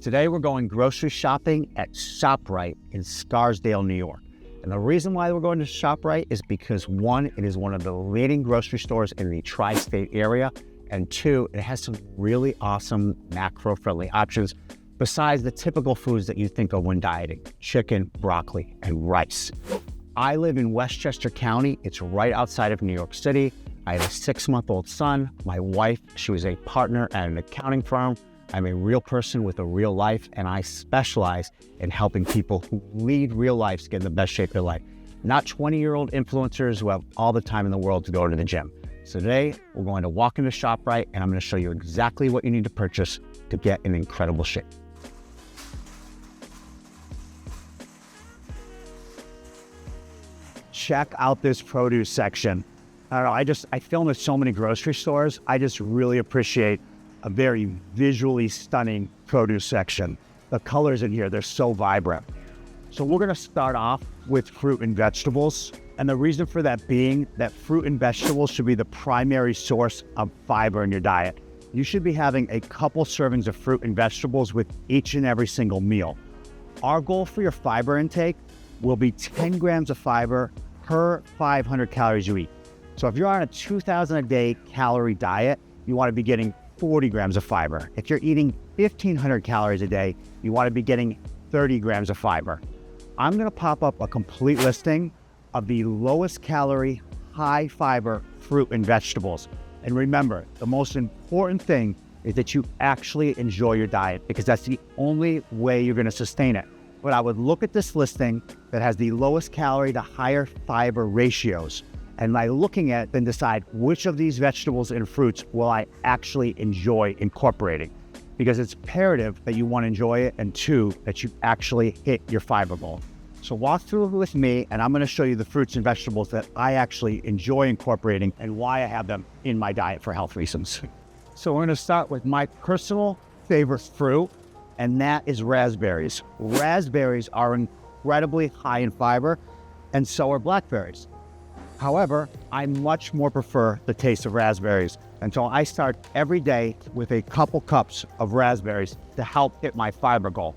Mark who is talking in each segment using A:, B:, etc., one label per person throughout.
A: Today we're going grocery shopping at ShopRite in Scarsdale, New York. And the reason why we're going to ShopRite is because one, it is one of the leading grocery stores in the tri-state area, and two, it has some really awesome macro-friendly options besides the typical foods that you think of when dieting: chicken, broccoli, and rice. I live in Westchester County. It's right outside of New York City. I have a 6-month-old son. My wife, she was a partner at an accounting firm. I'm a real person with a real life, and I specialize in helping people who lead real lives get in the best shape of their life. Not 20-year-old influencers who have all the time in the world to go to the gym. So today, we're going to walk into ShopRite, and I'm going to show you exactly what you need to purchase to get in incredible shape. Check out this produce section. I don't know, I film at so many grocery stores. I just really appreciate a very visually stunning produce section. The colors in here, they're so vibrant. So we're gonna start off with fruit and vegetables. And the reason for that being that fruit and vegetables should be the primary source of fiber in your diet. You should be having a couple servings of fruit and vegetables with each and every single meal. Our goal for your fiber intake will be 10 grams of fiber per 500 calories you eat. So if you're on a 2,000 a day calorie diet, you wanna be getting 40 grams of fiber. If you're eating 1,500 calories a day, you want to be getting 30 grams of fiber. I'm going to pop up a complete listing of the lowest calorie, high fiber fruit and vegetables. And remember, the most important thing is that you actually enjoy your diet, because that's the only way you're going to sustain it. But I would look at this listing that has the lowest calorie to higher fiber ratios, and by looking at it, then decide which of these vegetables and fruits will I actually enjoy incorporating. Because it's imperative that you, one, enjoy it, and two, that you actually hit your fiber goal. So walk through it with me, and I'm gonna show you the fruits and vegetables that I actually enjoy incorporating and why I have them in my diet for health reasons. So we're gonna start with my personal favorite fruit, and that is raspberries. Raspberries are incredibly high in fiber, and so are blackberries. However, I much more prefer the taste of raspberries, and so I start every day with a couple cups of raspberries to help hit my fiber goal.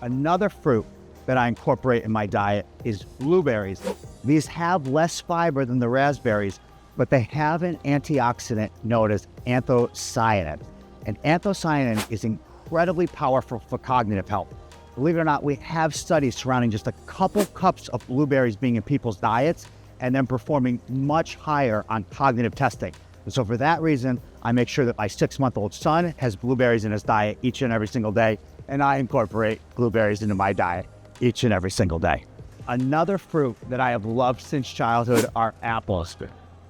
A: Another fruit that I incorporate in my diet is blueberries. These have less fiber than the raspberries, but they have an antioxidant known as anthocyanin. And anthocyanin is incredibly powerful for cognitive health. Believe it or not, we have studies surrounding just a couple cups of blueberries being in people's diets and then performing much higher on cognitive testing. And so for that reason, I make sure that my 6-month-old son has blueberries in his diet each and every single day, and I incorporate blueberries into my diet each and every single day. Another fruit that I have loved since childhood are apples.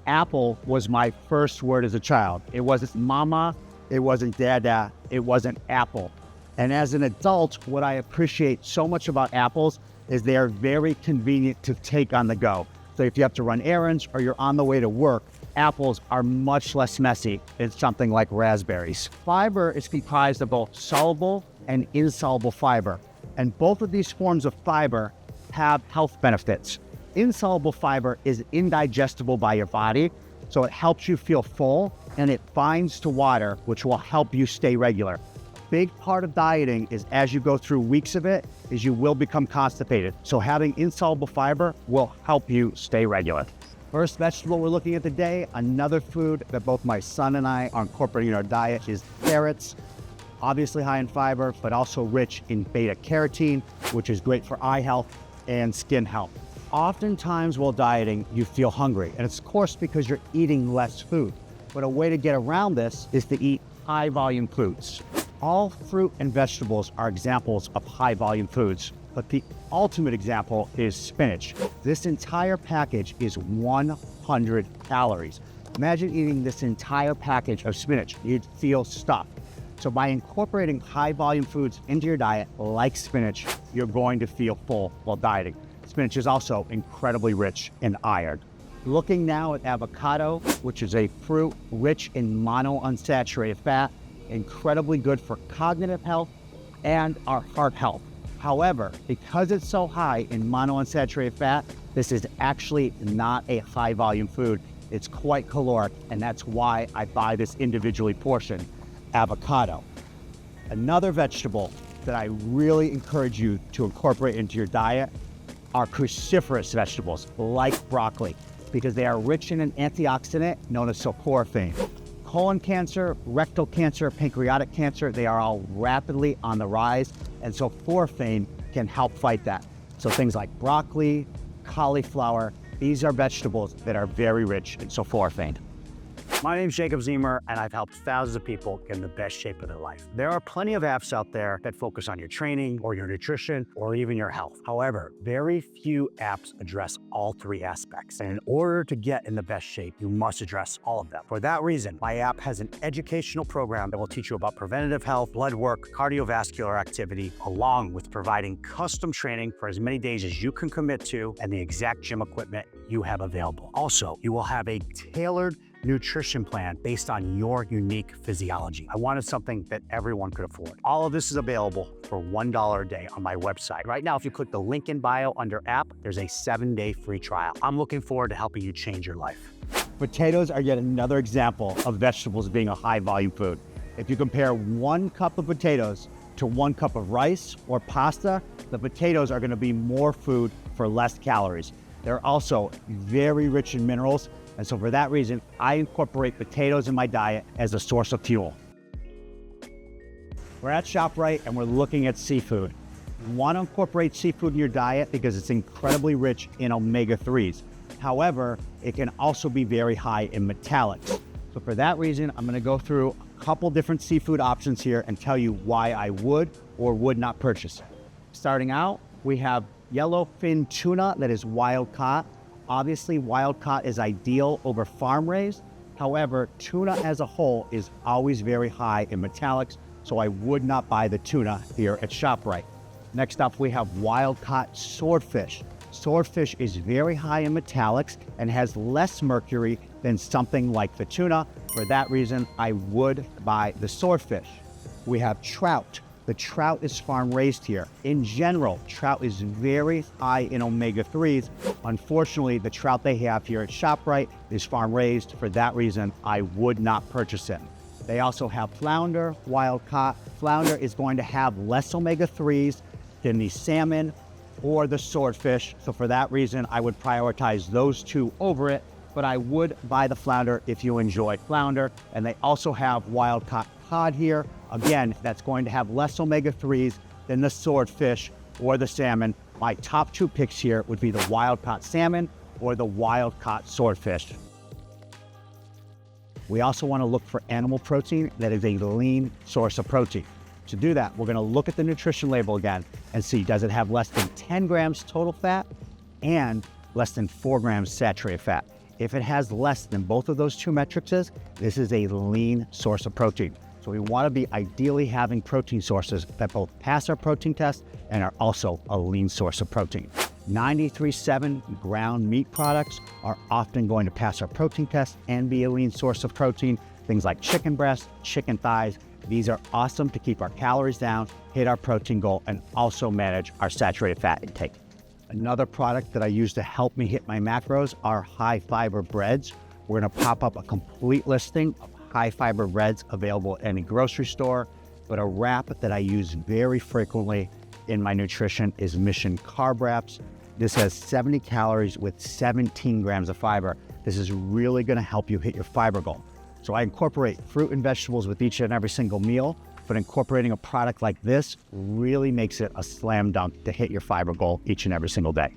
A: Apple was my first word as a child. It wasn't mama, it wasn't dada, it wasn't apple. And as an adult, what I appreciate so much about apples is they are very convenient to take on the go. So if you have to run errands or you're on the way to work, apples are much less messy than something like raspberries. Fiber is comprised of both soluble and insoluble fiber, and both of these forms of fiber have health benefits. Insoluble fiber is indigestible by your body, so it helps you feel full, and it binds to water, which will help you stay regular. Big part of dieting is, as you go through weeks of it, is you will become constipated. So having insoluble fiber will help you stay regular. First vegetable we're looking at today, another food that both my son and I are incorporating in our diet, is carrots. Obviously high in fiber, but also rich in beta carotene, which is great for eye health and skin health. Oftentimes while dieting, you feel hungry, and it's of course because you're eating less food. But a way to get around this is to eat high volume foods. All fruit and vegetables are examples of high volume foods, but the ultimate example is spinach. This entire package is 100 calories. Imagine eating this entire package of spinach. You'd feel stuffed. So by incorporating high volume foods into your diet, like spinach, you're going to feel full while dieting. Spinach is also incredibly rich in iron. Looking now at avocado, which is a fruit rich in monounsaturated fat, incredibly good for cognitive health and our heart health. However, because it's so high in monounsaturated fat, this is actually not a high volume food. It's quite caloric, and that's why I buy this individually portioned avocado. Another vegetable that I really encourage you to incorporate into your diet are cruciferous vegetables like broccoli, because they are rich in an antioxidant known as sulforaphane. Colon cancer, rectal cancer, pancreatic cancer, they are all rapidly on the rise, and sulforaphane can help fight that. So things like broccoli, cauliflower, these are vegetables that are very rich in sulforaphane. My name's Jacob Zemer, and I've helped thousands of people get in the best shape of their life. There are plenty of apps out there that focus on your training or your nutrition or even your health. However, very few apps address all three aspects. And in order to get in the best shape, you must address all of them. For that reason, my app has an educational program that will teach you about preventative health, blood work, cardiovascular activity, along with providing custom training for as many days as you can commit to and the exact gym equipment you have available. Also, you will have a tailored nutrition plan based on your unique physiology. I wanted something that everyone could afford. All of this is available for $1 a day on my website. Right now, if you click the link in bio under app, there's a 7-day free trial. I'm looking forward to helping you change your life. Potatoes are yet another example of vegetables being a high volume food. If you compare 1 cup of potatoes to 1 cup of rice or pasta, the potatoes are gonna be more food for less calories. They're also very rich in minerals, and so for that reason, I incorporate potatoes in my diet as a source of fuel. We're at ShopRite and we're looking at seafood. You want to incorporate seafood in your diet because it's incredibly rich in omega-3s. However, it can also be very high in metallics. So for that reason, I'm going to go through a couple different seafood options here and tell you why I would or would not purchase it. Starting out, we have yellowfin tuna that is wild caught. Obviously, wild caught is ideal over farm raised. However, tuna as a whole is always very high in metallics, so I would not buy the tuna here at ShopRite. Next up, we have wild caught swordfish. Swordfish is very high in metallics and has less mercury than something like the tuna. For that reason, I would buy the swordfish. We have trout. The trout is farm raised here. In general, trout is very high in omega-3s. Unfortunately, the trout they have here at ShopRite is farm raised. For that reason, I would not purchase it. They also have flounder, wild caught. Flounder is going to have less omega-3s than the salmon or the swordfish. So for that reason, I would prioritize those two over it, but I would buy the flounder if you enjoy flounder. And they also have wild caught cod here. Again, that's going to have less omega-3s than the swordfish or the salmon. My top 2 picks here would be the wild caught salmon or the wild caught swordfish. We also want to look for animal protein that is a lean source of protein. To do that, we're going to look at the nutrition label again and see, does it have less than 10 grams total fat and less than 4 grams saturated fat? If it has less than both of those 2 metrics, this is a lean source of protein. So we want to be ideally having protein sources that both pass our protein test and are also a lean source of protein. 93.7 ground meat products are often going to pass our protein test and be a lean source of protein. Things like chicken breast, chicken thighs, these are awesome to keep our calories down, hit our protein goal, and also manage our saturated fat intake. Another product that I use to help me hit my macros are high fiber breads. We're going to pop up a complete listing of high fiber breads available at any grocery store, but a wrap that I use very frequently in my nutrition is Mission Carb Wraps. This has 70 calories with 17 grams of fiber. This is really going to help you hit your fiber goal. So I incorporate fruit and vegetables with each and every single meal, but incorporating a product like this really makes it a slam dunk to hit your fiber goal each and every single day.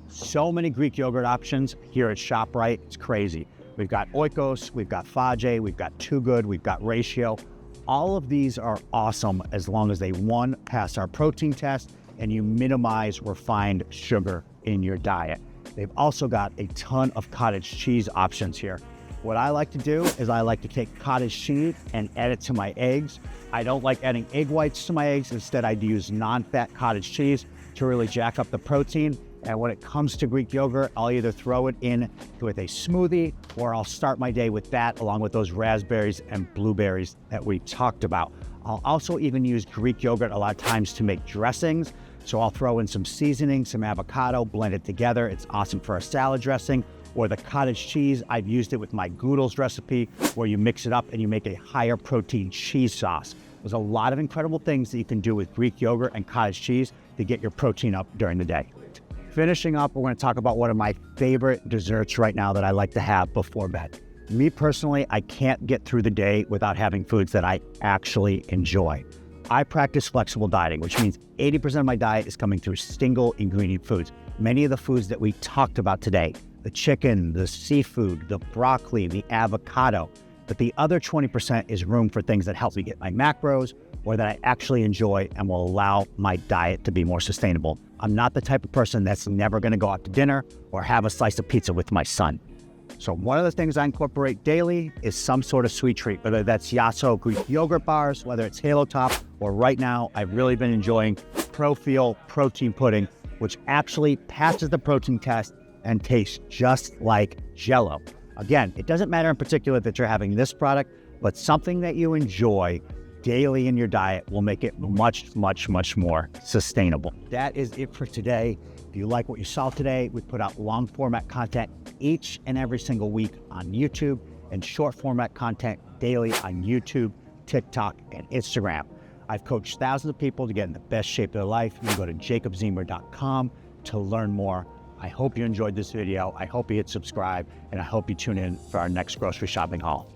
A: So many Greek yogurt options here at ShopRite, it's crazy. We've got Oikos, we've got Fage, we've got Too Good, we've got Ratio. All of these are awesome as long as they, 1, pass our protein test and you minimize refined sugar in your diet. They've also got a ton of cottage cheese options here. What I like to do is I like to take cottage cheese and add it to my eggs. I don't like adding egg whites to my eggs. Instead, I use non-fat cottage cheese to really jack up the protein. And when it comes to Greek yogurt, I'll either throw it in with a smoothie or I'll start my day with that along with those raspberries and blueberries that we talked about. I'll also even use Greek yogurt a lot of times to make dressings. So I'll throw in some seasoning, some avocado, blend it together. It's awesome for a salad dressing. Or the cottage cheese, I've used it with my Goodles recipe where you mix it up and you make a higher protein cheese sauce. There's a lot of incredible things that you can do with Greek yogurt and cottage cheese to get your protein up during the day. Finishing up, we're going to talk about one of my favorite desserts right now that I like to have before bed. Me personally, I can't get through the day without having foods that I actually enjoy. I practice flexible dieting, which means 80% of my diet is coming through single ingredient foods. Many of the foods that we talked about today, the chicken, the seafood, the broccoli, the avocado, but the other 20% is room for things that help me get my macros or that I actually enjoy and will allow my diet to be more sustainable. I'm not the type of person that's never going to go out to dinner or have a slice of pizza with my son. So one of the things I incorporate daily is some sort of sweet treat, whether that's Yasso Greek yogurt bars, whether it's Halo Top, or right now I've really been enjoying Profeel protein pudding, which actually passes the protein test and tastes just like Jell-O. Again, it doesn't matter in particular that you're having this product, but something that you enjoy daily in your diet will make it much, much, much more sustainable. That is it for today. If you like what you saw today, we put out long format content each and every single week on YouTube and short format content daily on YouTube, TikTok, and Instagram. I've coached thousands of people to get in the best shape of their life. You can go to jacobzimmer.com to learn more. I hope you enjoyed this video. I hope you hit subscribe, and I hope you tune in for our next grocery shopping haul.